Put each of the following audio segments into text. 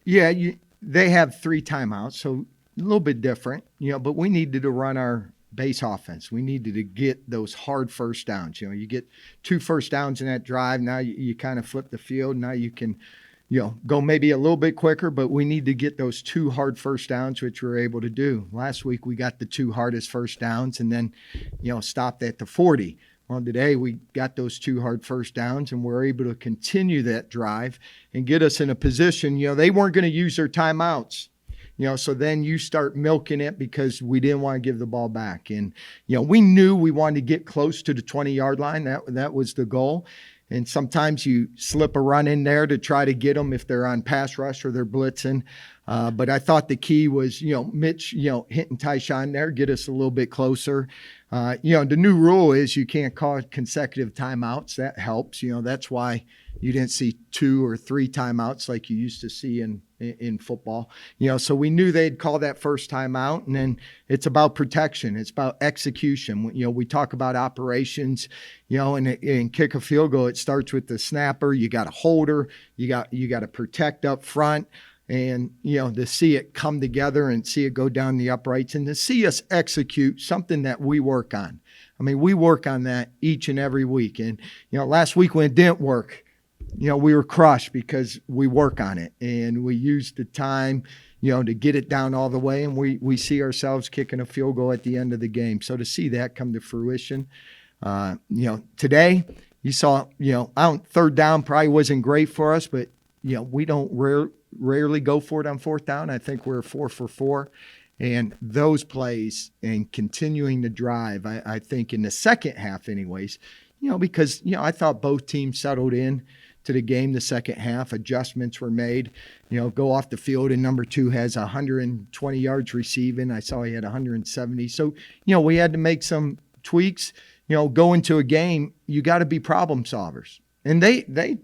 Yeah, they have 3 timeouts, so a little bit different, but we needed to run our base offense. We needed to get those hard first downs. You get 2 first downs in that drive. Now you kind of flip the field. Now you can, go maybe a little bit quicker, but we need to get those 2 hard first downs, which we were able to do. Last week we got the 2 hardest first downs and then, stopped at the 40. Well, today we got those 2 hard first downs and we're able to continue that drive and get us in a position. They weren't going to use their timeouts. So then you start milking it because we didn't want to give the ball back. And, we knew we wanted to get close to the 20-yard line. That was the goal. And sometimes you slip a run in there to try to get them if they're on pass rush or they're blitzing. But I thought the key was, Mitch, hitting Tyshawn there, get us a little bit closer. The new rule is you can't call consecutive timeouts. That helps. That's why you didn't see 2 or 3 timeouts like you used to see in football. So we knew they'd call that first timeout, and then it's about protection. It's about execution. We talk about operations, and kick a field goal. It starts with the snapper. You got a holder. You got to protect up front. And, to see it come together and see it go down the uprights and to see us execute something that we work on. I mean, we work on that each and every week. And, last week when it didn't work, we were crushed because we work on it and we used the time, to get it down all the way. And we see ourselves kicking a field goal at the end of the game. So to see that come to fruition, today you saw, third down probably wasn't great for us, but, we don't rarely go for it on fourth down. I think we're 4 for 4. And those plays and continuing to drive, I think in the second half anyways, because, I thought both teams settled in to the game the second half. Adjustments were made, go off the field, and number 2 has 120 yards receiving. I saw he had 170. So, we had to make some tweaks. Go into a game, you got to be problem solvers. And they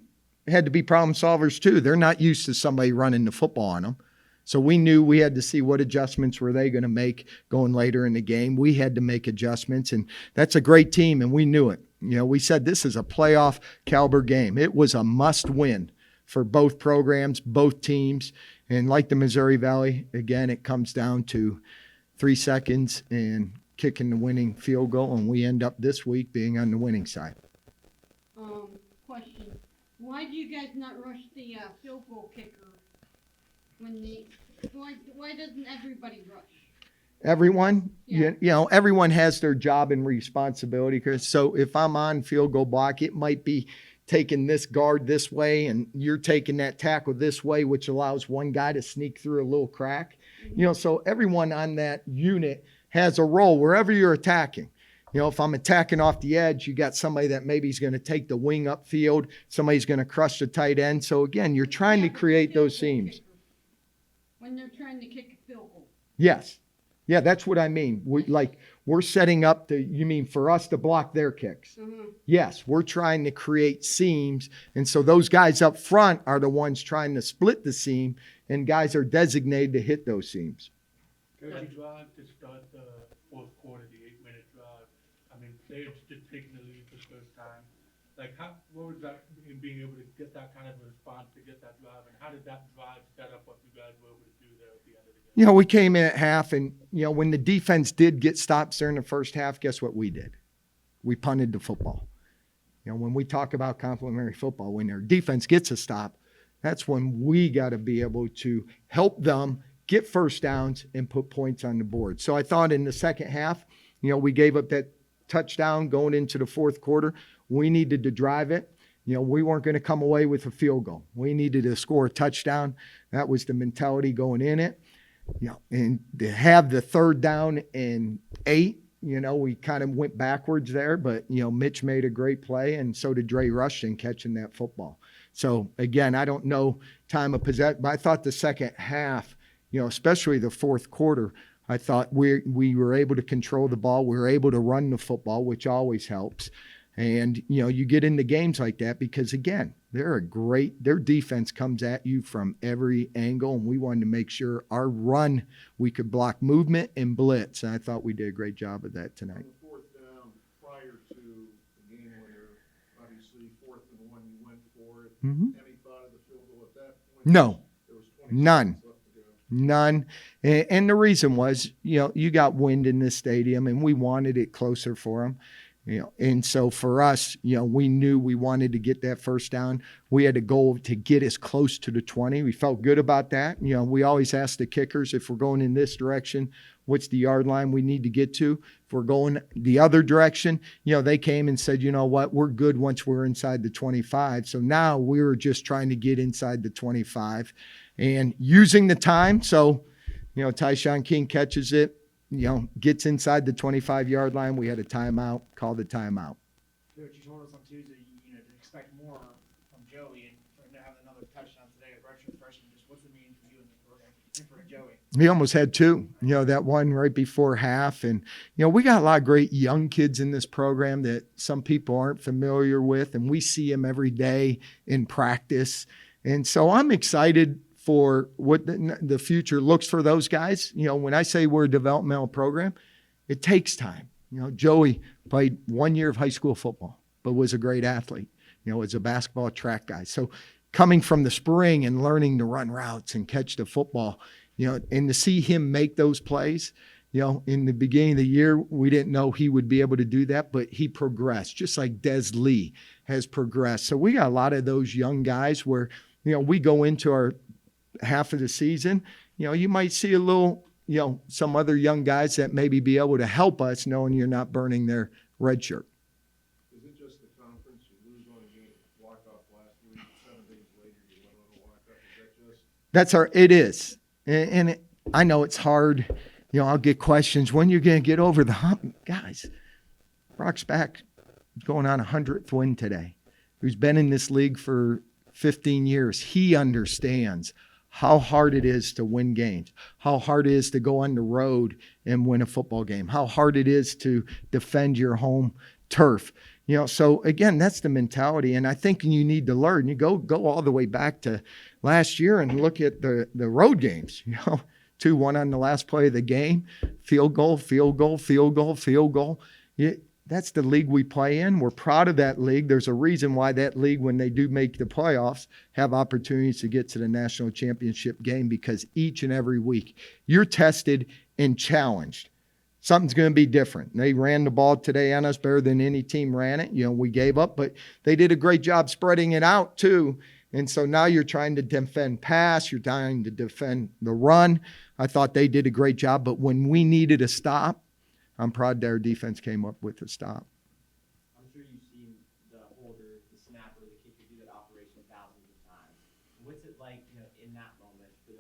had to be problem solvers too. They're not used to somebody running the football on them. So we knew we had to see what adjustments were they going to make going later in the game. We had to make adjustments, and that's a great team, and we knew it. We said this is a playoff caliber game. It was a must win for both programs, both teams. And like the Missouri Valley, again, it comes down to 3 seconds and kicking the winning field goal, and we end up this week being on the winning side. Question. Why do you guys not rush the field goal kicker why doesn't everybody rush? Everyone, Yeah. Everyone has their job and responsibility. So if I'm on field goal block, it might be taking this guard this way and you're taking that tackle this way, which allows one guy to sneak through a little crack. Mm-hmm. So everyone on that unit has a role wherever you're attacking. If I'm attacking off the edge, you got somebody that maybe is going to take the wing upfield. Somebody's going to crush the tight end. So again, you're trying to create those seams. When they're trying to kick a field goal. Yes. Yeah, that's what I mean. We're setting up you mean for us to block their kicks? Mm-hmm. Yes, we're trying to create seams. And so those guys up front are the ones trying to split the seam, and guys are designated to hit those seams. Dirty drive to start the fourth quarter, the 8-minute drive. I mean, players just taking the lead for the first time. What was that in being able to get that kind of a response to get that drive, and how did that drive set up what you guys were able to do there at the end of the game? We came in at half, and when the defense did get stops during the first half, guess what we did? We punted the football. When we talk about complementary football, when their defense gets a stop, that's when we got to be able to help them get first downs and put points on the board. So I thought in the second half, we gave up that touchdown going into the fourth quarter. We needed to drive it. We weren't going to come away with a field goal. We needed to score a touchdown. That was the mentality going in it. And to have the third down and 8, we kind of went backwards there, but, Mitch made a great play, and so did Dre Rushton catching that football. So, again, I don't know time of possession, but I thought the second half, especially the fourth quarter, I thought we were able to control the ball. We were able to run the football, which always helps. And, you get into games like that because, again, their defense comes at you from every angle, and we wanted to make sure our run, we could block movement and blitz. And I thought we did a great job of that tonight. On the fourth down, prior to the game winner, obviously 4th and 1, you went for it. Mm-hmm. Any thought of the field goal at that point? No. There was None. Left to go. None. And the reason was, you got wind in this stadium and we wanted it closer for them. And so for us, we knew we wanted to get that first down. We had a goal to get as close to the 20. We felt good about that. We always ask the kickers, if we're going in this direction, what's the yard line we need to get to? If we're going the other direction, they came and said, you know what, we're good once we're inside the 25. So now we were just trying to get inside the 25 and using the time. So, Tyshawn King catches it, gets inside the 25-yard line. We had a timeout, called the timeout. Coach, you told us on Tuesday, to expect more from Joey, and for him to have another touchdown today, a redshirt freshman. Just what's the meaning for you in the program and for Joey? He almost had two, that one right before half. And, we got a lot of great young kids in this program that some people aren't familiar with, and we see them every day in practice. And so I'm excited for what the future looks for those guys. When I say we're a developmental program, it takes time. Joey played 1 year of high school football, but was a great athlete, as a basketball track guy. So coming from the spring and learning to run routes and catch the football, and to see him make those plays, in the beginning of the year, we didn't know he would be able to do that, but he progressed, just like Des Lee has progressed. So we got a lot of those young guys where, we go into our half of the season, you might see a little, some other young guys that maybe be able to help us, knowing you're not burning their red shirt. Is it just the conference? You lose one game, walk off last week, 7 days later, you went on a walk off. Is that just? It is. And I know it's hard. I'll get questions. When you're going to get over the hump? Guys, Brock's back going on 100th win today. Who's been in this league for 15 years. He understands how hard it is to win games, how hard it is to go on the road and win a football game, how hard it is to defend your home turf. So again, that's the mentality. And I think you need to learn. You go all the way back to last year and look at the road games, 2-1 on the last play of the game, field goal, field goal, field goal, field goal. That's the league we play in. We're proud of that league. There's a reason why that league, when they do make the playoffs, have opportunities to get to the national championship game, because each and every week you're tested and challenged. Something's going to be different. They ran the ball today on us better than any team ran it. We gave up, but they did a great job spreading it out too. And so now you're trying to defend pass. You're trying to defend the run. I thought they did a great job, but when we needed a stop, I'm proud that our defense came up with a stop. I'm sure you've seen the holder, the snapper, the kicker do that operation thousands of times. What's it like, in that moment for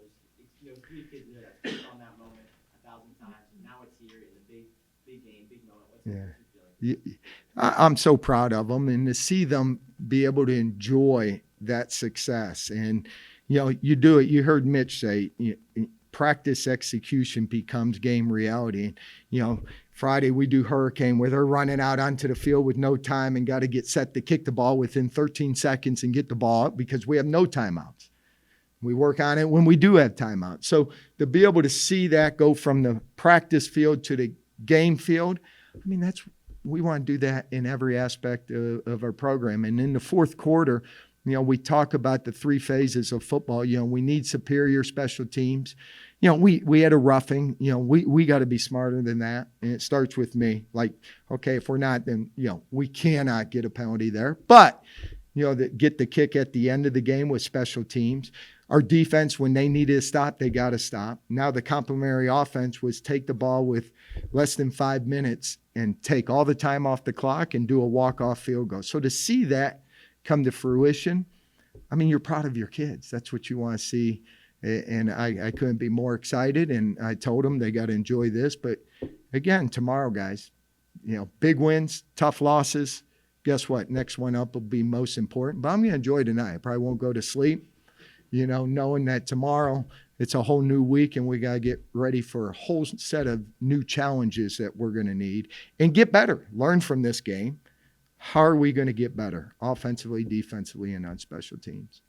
those three kids that have been on that moment 1,000 times, and now it's here in the big game, big moment. What's the feeling? I'm so proud of them, and to see them be able to enjoy that success. And, you do it. You heard Mitch say, practice execution becomes game reality. Friday we do Hurricane where they're running out onto the field with no time and got to get set to kick the ball within 13 seconds and get the ball up because we have no timeouts. We work on it when we do have timeouts. So to be able to see that go from the practice field to the game field, we want to do that in every aspect of our program. And in the fourth quarter, we talk about the 3 phases of football. We need superior special teams. We had a roughing. We got to be smarter than that. And it starts with me. Like, okay, if we're not, then, we cannot get a penalty there. But, get the kick at the end of the game with special teams. Our defense, when they needed to stop, they got to stop. Now the complementary offense was take the ball with less than 5 minutes and take all the time off the clock and do a walk-off field goal. So to see that come to fruition, you're proud of your kids. That's what you want to see. And I couldn't be more excited. And I told them they got to enjoy this. But again, tomorrow, guys, big wins, tough losses. Guess what? Next one up will be most important. But I'm going to enjoy tonight. I probably won't go to sleep, knowing that tomorrow it's a whole new week and we got to get ready for a whole set of new challenges that we're going to need and get better. Learn from this game. How are we going to get better offensively, defensively, and on special teams?